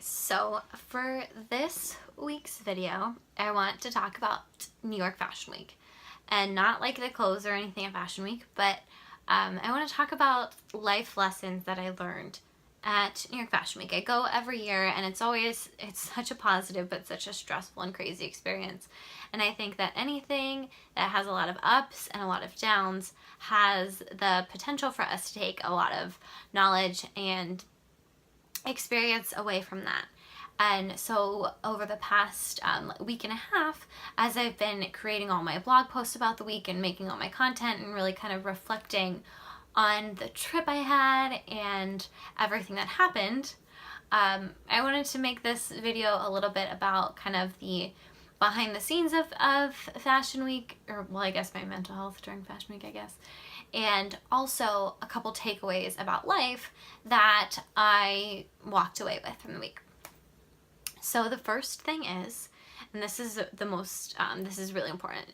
So for this week's video, I want to talk about New York Fashion Week. And not like the clothes or anything at Fashion Week, but I want to talk about life lessons that I learned at New York Fashion Week. I go every year and it's such a positive but such a stressful and crazy experience. And I think that anything that has a lot of ups and a lot of downs has the potential for us to take a lot of knowledge and experience away from that. And so over the past week and a half, as I've been creating all my blog posts about the week and making all my content and really kind of reflecting on the trip I had and everything that happened, I wanted to make this video a little bit about kind of the behind the scenes of Fashion Week, or well, I guess my mental health during Fashion Week, I guess, and also a couple takeaways about life that I walked away with from the week. So the first thing is, and this is the most, this is really important,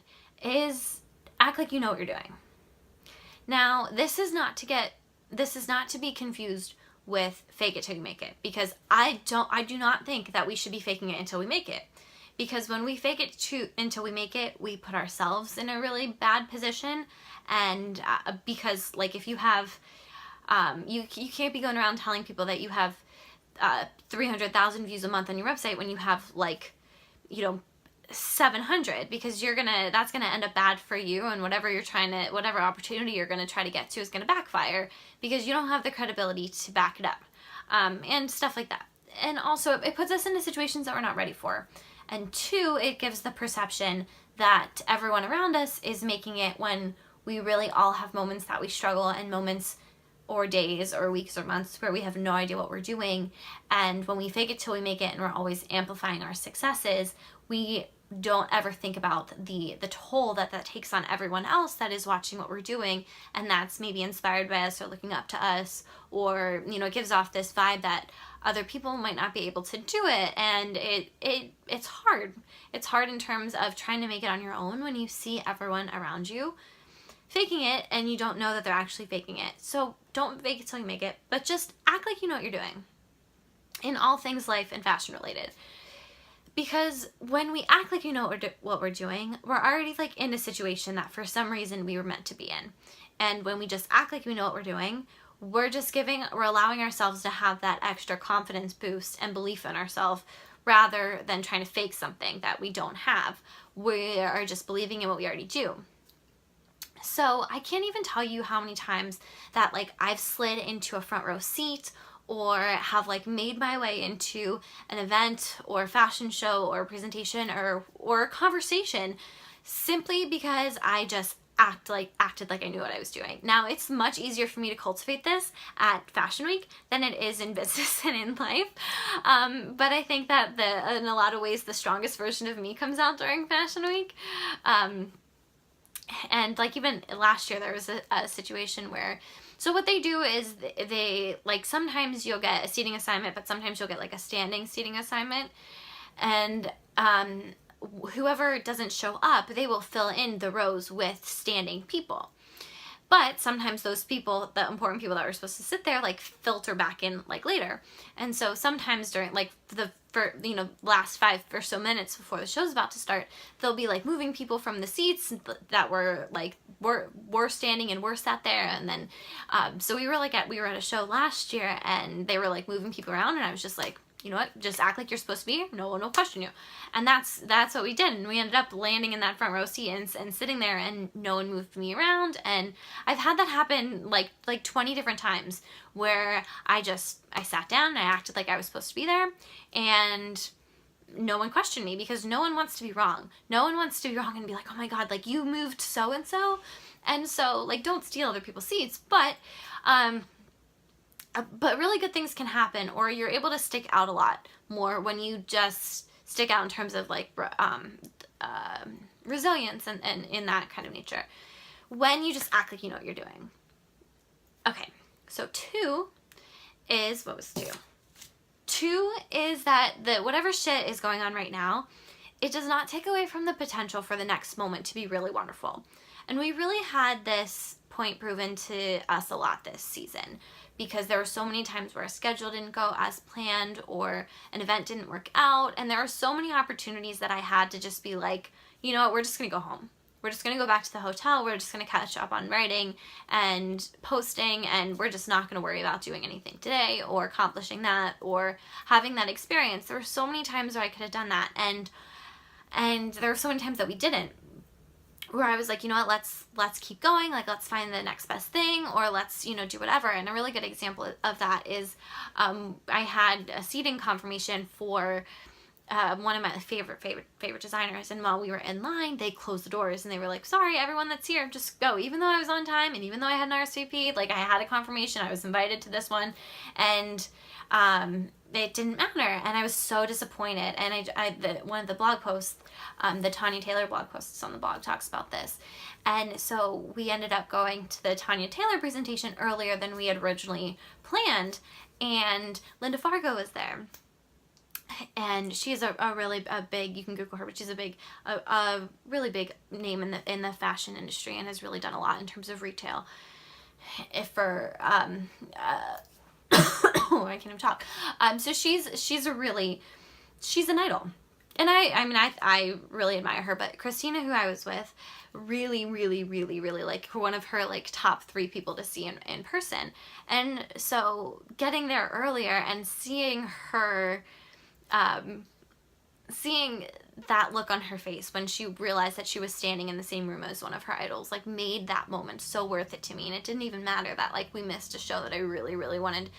is act like you know what you're doing. Now, this is not to be confused with fake it till you make it, because I do not think that we should be faking it until we make it. Because when we fake it until we make it, we put ourselves in a really bad position. And because like if you have, you can't be going around telling people that you have 300,000 views a month on your website when you have 700, because that's gonna end up bad for you, and whatever opportunity you're gonna try to get to is gonna backfire because you don't have the credibility to back it up, and stuff like that. And also it puts us into situations that we're not ready for. And two, it gives the perception that everyone around us is making it when we really all have moments that we struggle, and moments or days or weeks or months where we have no idea what we're doing. And when we fake it till we make it and we're always amplifying our successes, we don't ever think about the toll that takes on everyone else that is watching what we're doing, and that's maybe inspired by us or looking up to us, or it gives off this vibe that other people might not be able to do it. And it's hard. It's hard in terms of trying to make it on your own when you see everyone around you faking it and you don't know that they're actually faking it. So don't fake it till you make it, but just act like you know what you're doing in all things life and fashion related. Because when we act like you know what we're doing, we're already in a situation that for some reason we were meant to be in. And when we just act like we know what we're doing, we're allowing ourselves to have that extra confidence boost and belief in ourselves, rather than trying to fake something that we don't have. We are just believing in what we already do. So I can't even tell you how many times that I've slid into a front row seat, or have made my way into an event or fashion show or presentation or conversation, simply because I just acted like I knew what I was doing. Now, it's much easier for me to cultivate this at Fashion Week than it is in business and in life. But I think that in a lot of ways, the strongest version of me comes out during Fashion Week. And even last year, there was a situation where, so what they do is they sometimes you'll get a seating assignment, but sometimes you'll get a standing seating assignment. And whoever doesn't show up, they will fill in the rows with standing people. But sometimes those people, the important people that were supposed to sit there, filter back in later. And so sometimes during the last 5 or so minutes before the show's about to start, they'll be moving people from the seats that were were standing and were sat there. And then so we were at a show last year, and they were moving people around, and I was just you know what, just act like you're supposed to be here, no one will question you. And that's what we did, and we ended up landing in that front row seat and sitting there, and no one moved me around. And I've had that happen 20 different times, where I sat down and I acted like I was supposed to be there, and no one questioned me, because no one wants to be wrong. No one wants to be wrong and be oh my god, you moved so and so. And so don't steal other people's seats, but really good things can happen, or you're able to stick out a lot more when you just stick out in terms of resilience and in that kind of nature, when you just act like you know what you're doing. Okay, so what was two? Two is that whatever shit is going on right now, it does not take away from the potential for the next moment to be really wonderful. And we really had this point proven to us a lot this season, because there were so many times where a schedule didn't go as planned or an event didn't work out. And there were so many opportunities that I had to just be like, you know what, we're just going to go home. We're just going to go back to the hotel. We're just going to catch up on writing and posting, and we're just not going to worry about doing anything today or accomplishing that or having that experience. There were so many times where I could have done that, and there were so many times that we didn't, where I was like, you know what, let's keep going, like let's find the next best thing, or let's, you know, do whatever. And a really good example of that is I had a seating confirmation for one of my favorite designers, and while we were in line, they closed the doors and they were like, sorry, everyone that's here, just go. Even though I was on time and even though I had an RSVP, like I had a confirmation, I was invited to this one, and it didn't matter, and I was so disappointed. And one of the blog posts, the Tanya Taylor blog posts on the blog talks about this, and so we ended up going to the Tanya Taylor presentation earlier than we had originally planned, and Linda Fargo was there. And she's a really big, you can Google her, but she's a really big name in the fashion industry and has really done a lot in terms of retail. I can't even talk. So she's an idol. And I really admire her, but Christina, who I was with, really like one of her like top 3 people to see in person. And so getting there earlier and seeing her, seeing that look on her face when she realized that she was standing in the same room as one of her idols, like made that moment so worth it to me. And it didn't even matter that like we missed a show that I really wanted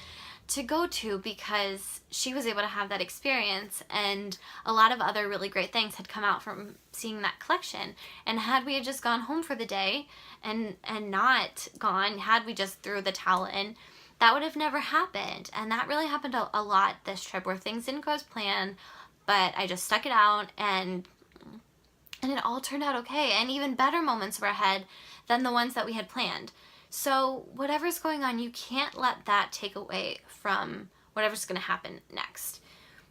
to go to, because she was able to have that experience, and a lot of other really great things had come out from seeing that collection. And had we had just gone home for the day and not gone, had we just threw the towel in, that would have never happened. And that really happened a lot this trip, where things didn't go as planned, but I just stuck it out, and it all turned out okay. And even better moments were ahead than the ones that we had planned. So whatever's going on, you can't let that take away from whatever's going to happen next.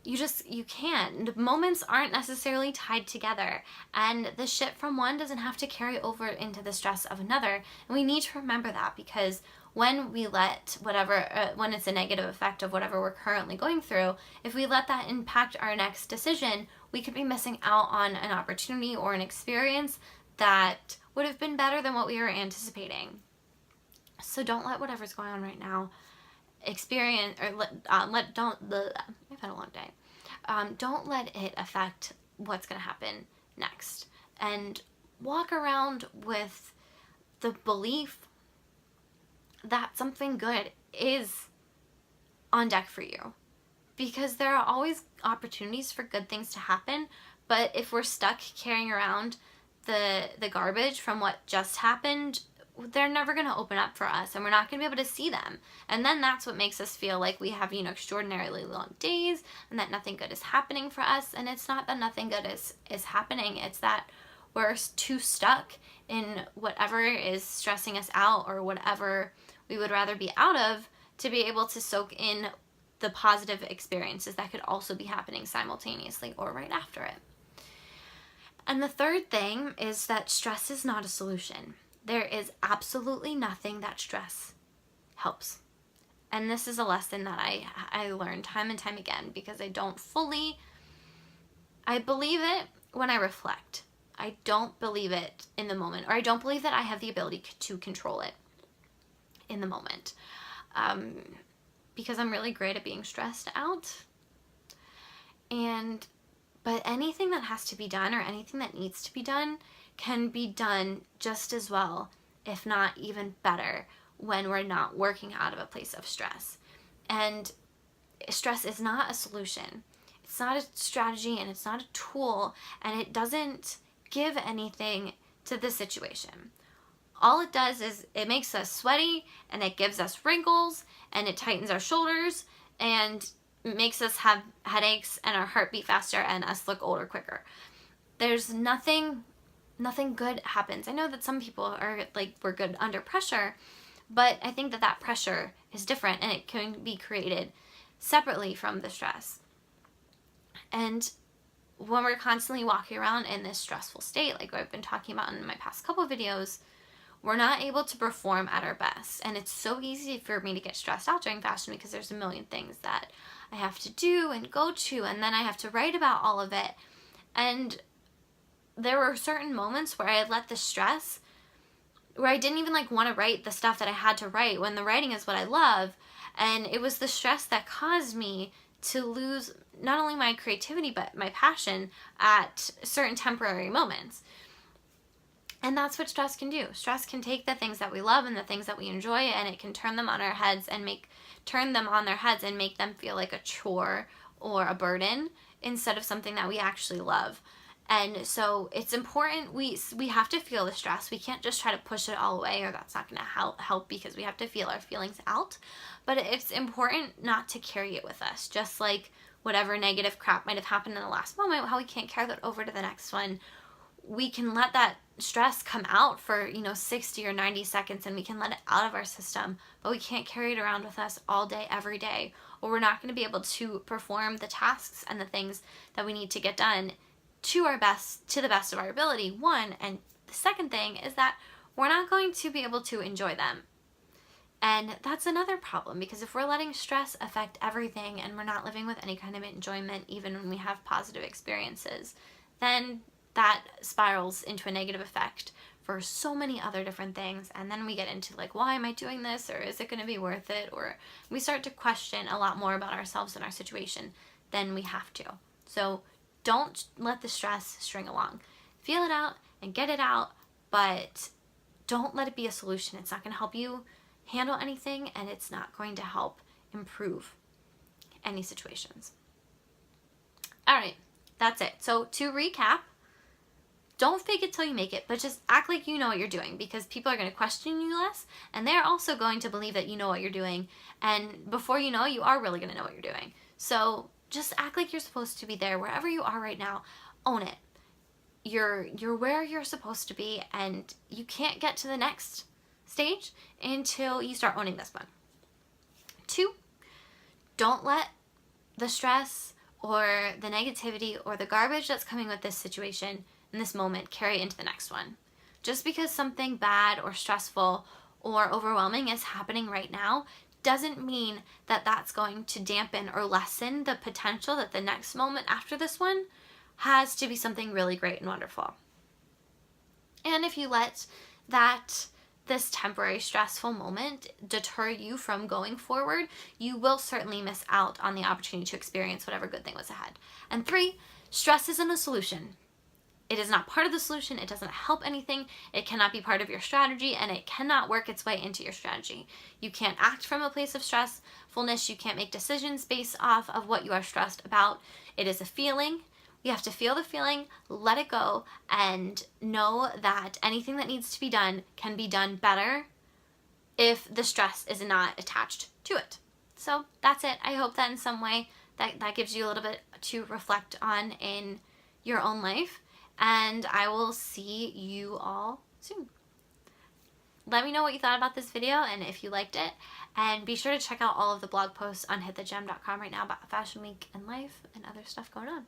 You can't. Moments aren't necessarily tied together, and the shit from one doesn't have to carry over into the stress of another. And we need to remember that, because when we let when it's a negative effect of whatever we're currently going through, if we let that impact our next decision, we could be missing out on an opportunity or an experience that would have been better than what we were anticipating. So don't let whatever's going on right now experience, or I've had a long day. Don't let it affect what's going to happen next, and walk around with the belief that something good is on deck for you, because there are always opportunities for good things to happen. But if we're stuck carrying around the garbage from what just happened, they're never going to open up for us, and we're not going to be able to see them. And then that's what makes us feel like we have, extraordinarily long days, and that nothing good is happening for us. And it's not that nothing good is happening. It's that we're too stuck in whatever is stressing us out, or whatever we would rather be out of, to be able to soak in the positive experiences that could also be happening simultaneously or right after it. And the third thing is that stress is not a solution. There is absolutely nothing that stress helps. And this is a lesson that I learned time and time again, because I believe it when I reflect. I don't believe it in the moment, or I don't believe that I have the ability to control it in the moment. Because I'm really great at being stressed out. But anything that has to be done, or anything that needs to be done, can be done just as well, if not even better, when we're not working out of a place of stress. And stress is not a solution. It's not a strategy, and it's not a tool, and it doesn't give anything to the situation. All it does is it makes us sweaty, and it gives us wrinkles, and it tightens our shoulders, and makes us have headaches, and our heart beat faster, and us look older quicker. There's nothing good happens. I know that some people are like, we're good under pressure, but I think that pressure is different, and it can be created separately from the stress. And when we're constantly walking around in this stressful state, like I've been talking about in my past couple of videos, we're not able to perform at our best. And it's so easy for me to get stressed out during fashion because there's a million things that I have to do and go to, and then I have to write about all of it. And there were certain moments where I let the stress, where I didn't even like want to write the stuff that I had to write when the writing is what I love. And it was the stress that caused me to lose not only my creativity, but my passion at certain temporary moments. And that's what stress can do. Stress can take the things that we love and the things that we enjoy, and it can turn them on our heads and turn them on their heads and make them feel like a chore or a burden instead of something that we actually love. And so it's important, we have to feel the stress. We can't just try to push it all away, or that's not going to help because we have to feel our feelings out. But it's important not to carry it with us, just like whatever negative crap might have happened in the last moment, how we can't carry that over to the next one. We can let that stress come out for 60 or 90 seconds, and we can let it out of our system, but we can't carry it around with us all day every day, or we're not going to be able to perform the tasks and the things that we need to get done to the best of our ability. One, and the second thing is that we're not going to be able to enjoy them. And that's another problem, because if we're letting stress affect everything and we're not living with any kind of enjoyment even when we have positive experiences, then that spirals into a negative effect for so many other different things. And then we get into like, why am I doing this? Or is it going to be worth it? Or we start to question a lot more about ourselves and our situation than we have to. So don't let the stress string along. Feel it out and get it out, but don't let it be a solution. It's not going to help you handle anything, and it's not going to help improve any situations. All right, that's it. So to recap, don't fake it till you make it, but just act like you know what you're doing, because people are going to question you less, and they're also going to believe that you know what you're doing. And before you know, you are really going to know what you're doing. So just act like you're supposed to be there wherever you are right now. Own it. You're where you're supposed to be, and you can't get to the next stage until you start owning this one. 2, don't let the stress or the negativity or the garbage that's coming with this situation in this moment carry into the next one. Just because something bad or stressful or overwhelming is happening right now doesn't mean that that's going to dampen or lessen the potential that the next moment after this one has to be something really great and wonderful. And if you let this temporary stressful moment deter you from going forward, you will certainly miss out on the opportunity to experience whatever good thing was ahead. And 3, stress isn't a solution. It is not part of the solution. It doesn't help anything. It cannot be part of your strategy, and it cannot work its way into your strategy. You can't act from a place of stressfulness. You can't make decisions based off of what you are stressed about. It is a feeling. You have to feel the feeling, let it go, and know that anything that needs to be done can be done better if the stress is not attached to it. So that's it. I hope that in some way that gives you a little bit to reflect on in your own life. And I will see you all soon. Let me know what you thought about this video and if you liked it. And be sure to check out all of the blog posts on hitthegem.com right now about Fashion Week and life and other stuff going on.